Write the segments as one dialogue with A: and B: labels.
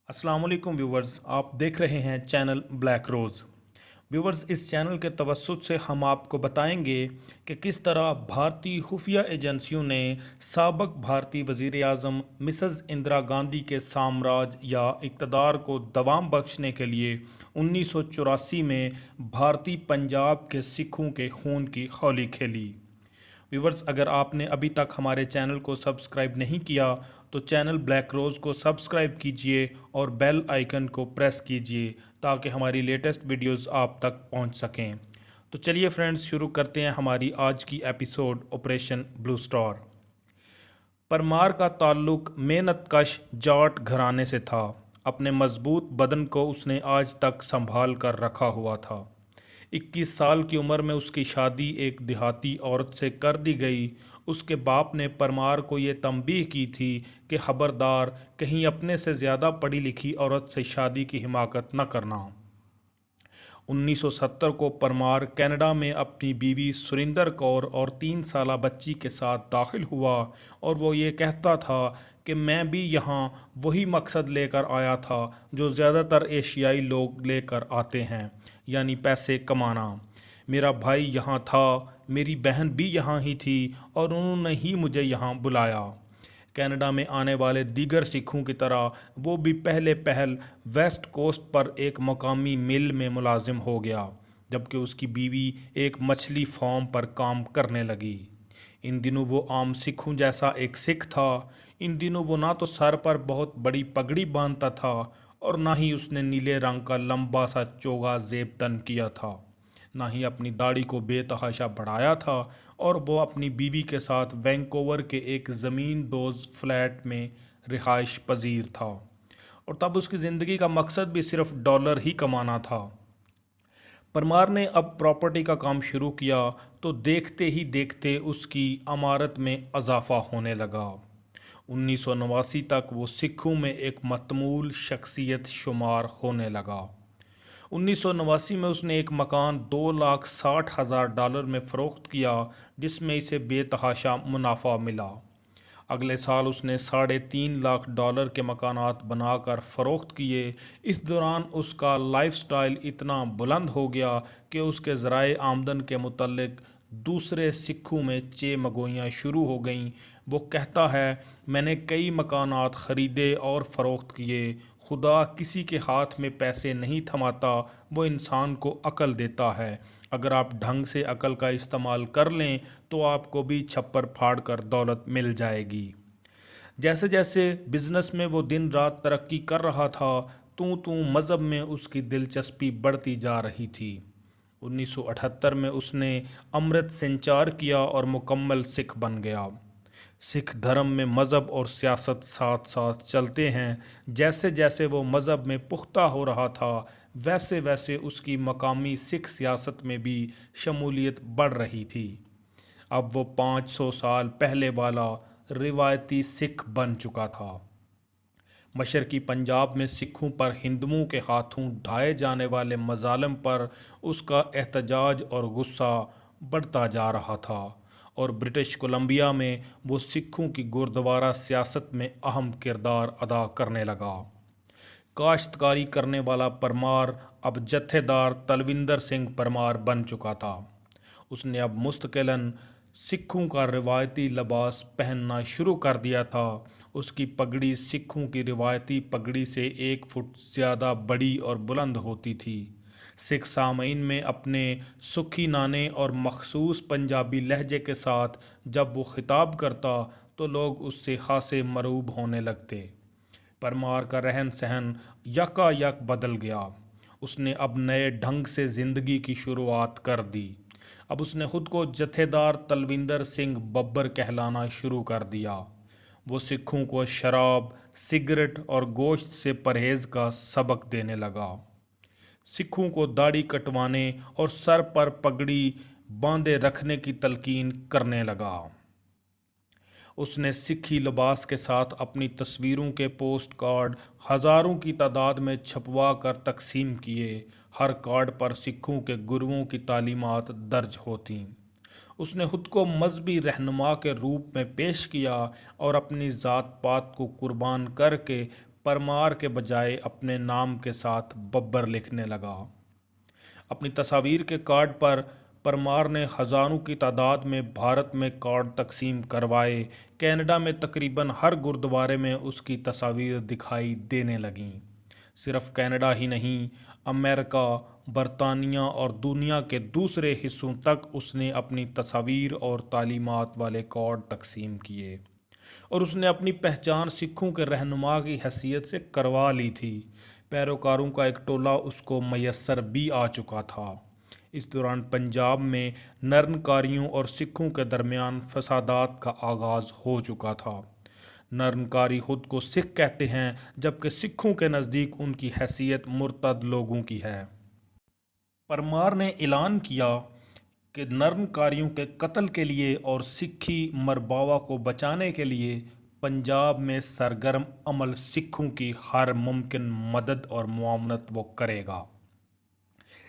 A: अस्सलाम वालेकुम व्यूवर्स, आप देख रहे हैं चैनल ब्लैक रोज़। व्यूवर्स, इस चैनल के तवज्जुद से हम आपको बताएंगे कि किस तरह भारतीय खुफिया एजेंसियों ने साबक भारतीय वज़ीर आज़म मिसेज़ इंदिरा गांधी के साम्राज्य या इक़्तिदार को दवाम बख्शने के लिए 1984 में भारतीय पंजाब के सिखों के खून की होली खेली। व्यूवर्स, अगर आपने अभी तक हमारे चैनल को सब्सक्राइब नहीं किया तो चैनल ब्लैक रोज़ को सब्सक्राइब कीजिए और बेल आइकन को प्रेस कीजिए ताकि हमारी लेटेस्ट वीडियोस आप तक पहुंच सकें। तो चलिए फ्रेंड्स, शुरू करते हैं हमारी आज की episode operation blue star. Parmar का ताल्लुक मेहनतकश जाट घराने से था। अपने मजबूत बदन को उसने आज तक संभाल कर रखा हुआ था। 21 साल की उम्र में उसकी शादी एक देहाती औरत से कर दी गई। उसके बाप ने परमार को ये तंबीह की थी कि खबरदार, कहीं अपने से ज़्यादा पढ़ी लिखी औरत से शादी की हिमाकत न करना। 1970 को परमार कनाडा में अपनी बीवी सुरिंदर कौर और 3 साला बच्ची के साथ दाखिल हुआ और वो ये कहता था कि मैं भी यहाँ वही मकसद लेकर आया था जो ज़्यादातर एशियाई लोग लेकर आते हैं, यानी पैसे कमाना। मेरा भाई यहाँ था, मेरी बहन भी यहाँ ही थी और उन्होंने ही मुझे यहाँ बुलाया। कनाडा में आने वाले दीगर सिखों की तरह वो भी पहले पहल वेस्ट कोस्ट पर एक मकामी मिल में मुलाजिम हो गया, जबकि उसकी बीवी एक मछली फार्म पर काम करने लगी। इन दिनों वो आम सिखों जैसा एक सिख था। इन दिनों वो ना तो सर पर बहुत बड़ी पगड़ी बांधता था और ना ही उसने नीले रंग का लंबा सा चोगा जेब तन किया था। ना ही अपनी दाढ़ी को बेतहाशा बढ़ाया था और वो अपनी बीवी के साथ वैंकोवर के एक ज़मीन दोज फ्लैट में रिहाइश पजीर था। और तब उसकी ज़िंदगी का मकसद भी सिर्फ डॉलर ही कमाना था। परमार ने अब प्रॉपर्टी का काम शुरू किया तो देखते ही देखते उसकी अमारत में इजाफा होने लगा। 1989 तक वो सिखों में एक मतमूल शख्सियत शुमार होने लगा। 1989 में उसने एक मकान $2,60,000 में फ़रोख्त किया, जिसमें इसे बेतहाशा मुनाफा मिला। अगले साल उसने $3.5 लाख के मकानात बनाकर फ़रोख्त किए। इस दौरान उसका लाइफस्टाइल इतना बुलंद हो गया कि उसके ज़राए आमदन के मुतल्लिक दूसरे सिखों में चेमगोइयाँ शुरू हो गईं। वो कहता है, मैंने कई मकानात ख़रीदे और फ़रोख्त किए। खुदा किसी के हाथ में पैसे नहीं थमाता, वो इंसान को अकल देता है। अगर आप ढंग से अकल का इस्तेमाल कर लें तो आपको भी छप्पर फाड़ कर दौलत मिल जाएगी। जैसे जैसे बिजनेस में वो दिन रात तरक्की कर रहा था, तू मज़हब में उसकी दिलचस्पी बढ़ती जा रही थी। 1978 में उसने अमृत संचार किया और मुकम्मल सिख बन गया। सिख धर्म में मज़हब और सियासत साथ साथ चलते हैं। जैसे जैसे वो मज़हब में पुख्ता हो रहा था, वैसे वैसे उसकी मकामी सिख सियासत में भी शमूलियत बढ़ रही थी। अब वो 500 साल पहले वाला रिवायती सिख बन चुका था। मशरकी पंजाब में सिखों पर हिंदुओं के हाथों ढाए जाने वाले मजालम पर उसका एहतजाज और गुस्सा बढ़ता जा रहा था और ब्रिटिश कोलंबिया में वो सिखों की गुरुद्वारा सियासत में अहम किरदार अदा करने लगा। काश्तकारी करने वाला परमार अब जत्थेदार तलविंदर सिंह परमार बन चुका था। उसने अब मुस्तकिलन सिखों का रिवायती लिबास पहनना शुरू कर दिया था। उसकी पगड़ी सिखों की रिवायती पगड़ी से 1 फुट ज़्यादा बड़ी और बुलंद होती थी। सिख सामईन में अपने सुखी नाने और मखसूस पंजाबी लहजे के साथ जब वो खिताब करता तो लोग उससे खासे मरूब होने लगते। परमार का रहन सहन यकायक बदल गया। उसने अब नए ढंग से ज़िंदगी की शुरुआत कर दी। अब उसने खुद को जत्थेदार तलविंदर सिंह बब्बर कहलाना शुरू कर दिया। वो सिखों को शराब, सिगरेट और गोश्त से परहेज़ का सबक देने लगा। सिखों को दाढ़ी कटवाने और सर पर पगड़ी बांधे रखने की तलकीन करने लगा। उसने सिखी लिबास के साथ अपनी तस्वीरों के पोस्ट कार्ड हज़ारों की तादाद में छपवा कर तकसीम किए। हर कार्ड पर सिखों के गुरुओं की तालीमात दर्ज होती। उसने खुद को मजहबी रहनुमा के रूप में पेश किया और अपनी ज़ात पात को कुर्बान करके परमार के बजाय अपने नाम के साथ बब्बर लिखने लगा। अपनी तस्वीर के कार्ड पर परमार ने हज़ारों की तादाद में भारत में कार्ड तकसीम करवाए। कनाडा में तकरीबन हर गुरुद्वारे में उसकी तस्वीर दिखाई देने लगीं। सिर्फ कनाडा ही नहीं, अमेरिका, बरतानिया और दुनिया के दूसरे हिस्सों तक उसने अपनी तस्वीर और तालीमात वाले कार्ड तकसीम किए, और उसने अपनी पहचान सिखों के रहनुमा की हैसियत से करवा ली थी। पैरोकारों का एक टोला उसको मयस्सर भी आ चुका था। इस दौरान पंजाब में नरनकारियों और सिखों के दरमियान फसादात का आगाज़ हो चुका था। नरनकारी खुद को सिख कहते हैं, जबकि सिखों के नज़दीक उनकी हैसियत मुर्तद लोगों की है। परमार ने ऐलान किया कि नरनकारियों के कत्ल के लिए और सिखी मरबावा को बचाने के लिए पंजाब में सरगर्म अमल सिखों की हर मुमकिन मदद और मुआवनत वो करेगा।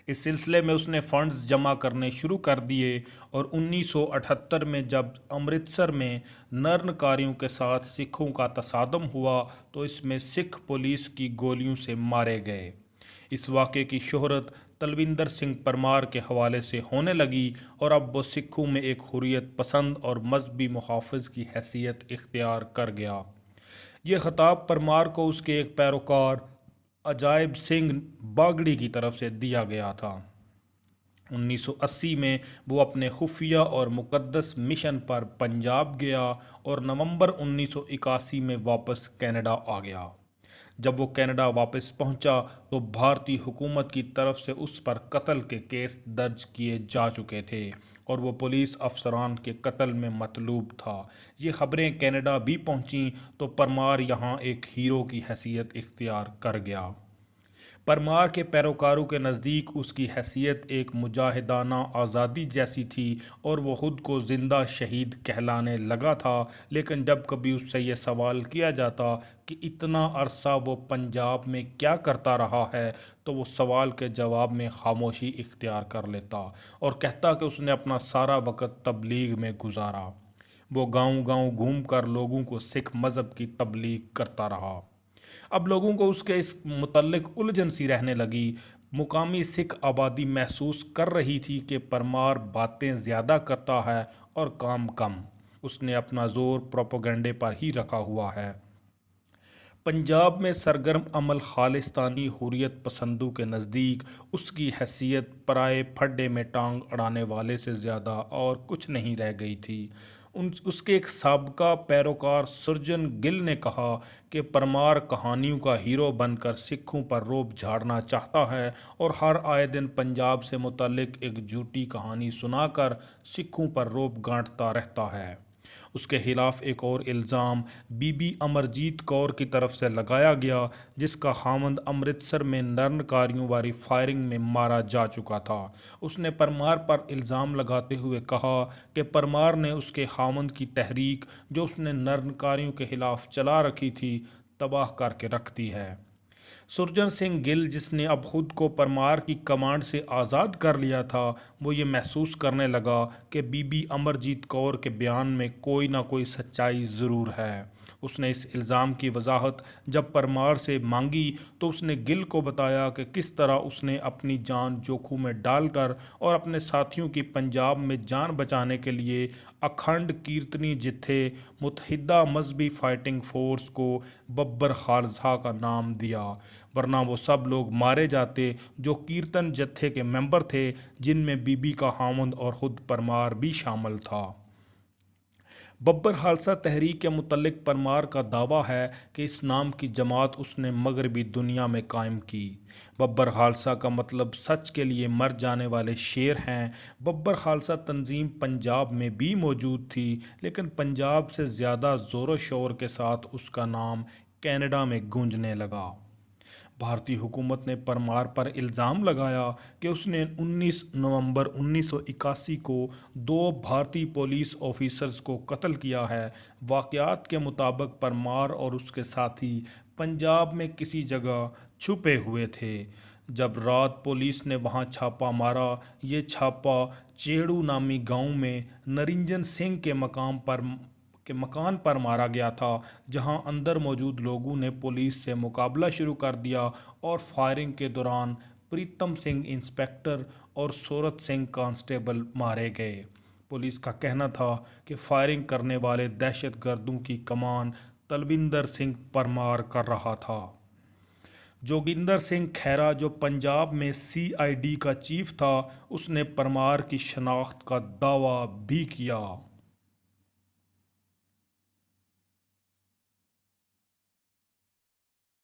A: इस सिलसिले में उसने फंड्स जमा करने शुरू कर दिए, और 1978 में जब अमृतसर में नरनकारियों के साथ सिखों का तसादम हुआ तो इसमें सिख पुलिस की गोलियों से मारे गए। इस वाक़े की शोहरत तलविंदर सिंह परमार के हवाले से होने लगी, और अब वो सिखों में एक हुर्रियत पसंद और मजहबी मुहाफ़िज़ की हैसियत इख्तियार कर गया। ये खिताब परमार को उसके एक पैरोकार अजायब सिंह बागड़ी की तरफ से दिया गया था। 1980 में वो अपने खुफिया और मुकद्दस मिशन पर पंजाब गया और नवंबर 1981 में वापस कनाडा आ गया। जब वो कनाडा वापस पहुंचा तो भारतीय हुकूमत की तरफ से उस पर कत्ल के केस दर्ज किए जा चुके थे, और वो पुलिस अफसरान के कत्ल में मतलूब था। ये खबरें कनाडा भी पहुंचीं तो परमार यहाँ एक हीरो की हैसियत इख्तियार कर गया। परमार के पैरोकारों के नज़दीक उसकी हैसियत एक मुजाहिदाना आज़ादी जैसी थी, और वो ख़ुद को ज़िंदा शहीद कहलाने लगा था। लेकिन जब कभी उससे ये सवाल किया जाता कि इतना अरसा वो पंजाब में क्या करता रहा है, तो वो सवाल के जवाब में खामोशी इख्तियार कर लेता और कहता कि उसने अपना सारा वक्त तबलीग में गुजारा। वो गांव-गांव घूमकर लोगों को सिख मज़हब की तबलीग करता रहा। अब लोगों को उसके इस मुतल्लिक उलझन सी रहने लगी। मुकामी सिख आबादी महसूस कर रही थी कि परमार बातें ज़्यादा करता है और काम कम। उसने अपना जोर प्रोपेगेंडे पर ही रखा हुआ है। पंजाब में सरगर्म अमल खालिस्तानी हुर्रियत पसंदों के नज़दीक उसकी हैसियत पराए फड्डे में टांग अड़ाने वाले से ज़्यादा और कुछ नहीं रह गई थी। उसके एक साबका पैरोकार सुरजन गिल ने कहा कि परमार कहानियों का हीरो बनकर सिखों पर रोब झाड़ना चाहता है, और हर आए दिन पंजाब से मुतल्लिक एक झूठी कहानी सुनाकर सिखों पर रोब गांठता रहता है। उसके खिलाफ एक और इल्ज़ाम बीबी अमरजीत कौर की तरफ से लगाया गया, जिसका खामंद अमृतसर में नरनकारियों वाली फायरिंग में मारा जा चुका था। उसने परमार पर इल्ज़ाम लगाते हुए कहा कि परमार ने उसके खामंद की तहरीक, जो उसने नरनकारियों के खिलाफ चला रखी थी, तबाह करके रख दी है। सुरजन सिंह गिल, जिसने अब खुद को परमार की कमांड से आज़ाद कर लिया था, वो ये महसूस करने लगा कि बीबी अमरजीत कौर के बयान में कोई ना कोई सच्चाई ज़रूर है। उसने इस इल्ज़ाम की वजाहत जब परमार से मांगी तो उसने गिल को बताया कि किस तरह उसने अपनी जान जोखिम में डालकर और अपने साथियों की पंजाब में जान बचाने के लिए अखंड कीर्तनी जिथे मुतहिदा मजहबी फाइटिंग फोर्स को बब्बर खालसा का नाम दिया, वरना वो सब लोग मारे जाते जो कीर्तन जत्थे के मेंबर थे, जिनमें बीबी का खामंद और ख़ुद परमार भी शामिल था। बब्बर खालसा तहरीक के मुतल्लिक परमार का दावा है कि इस नाम की जमात उसने मगरबी दुनिया में कायम की। बब्बर खालसा का मतलब सच के लिए मर जाने वाले शेर हैं। बब्बर खालसा तंजीम पंजाब में भी मौजूद थी, लेकिन पंजाब से ज़्यादा ज़ोर शोर के साथ उसका नाम कनाडा में गूंजने लगा। भारतीय हुकूमत ने परमार पर इल्ज़ाम लगाया कि उसने 19 नवंबर 1981 को 2 भारतीय पुलिस ऑफिसर्स को कत्ल किया है। वाक़यात के मुताबिक परमार और उसके साथी पंजाब में किसी जगह छुपे हुए थे। जब रात पुलिस ने वहां छापा मारा, ये छापा चेड़ू नामी गांव में नरिंजन सिंह के मकाम पर के मकान पर मारा गया था, जहां अंदर मौजूद लोगों ने पुलिस से मुकाबला शुरू कर दिया और फायरिंग के दौरान प्रीतम सिंह इंस्पेक्टर और सूरत सिंह कांस्टेबल मारे गए। पुलिस का कहना था कि फायरिंग करने वाले दहशतगर्दों की कमान तलविंदर सिंह परमार कर रहा था। जोगिंदर सिंह खैरा, जो पंजाब में सीआईडी का चीफ था, उसने परमार की शनाख्त का दावा भी किया।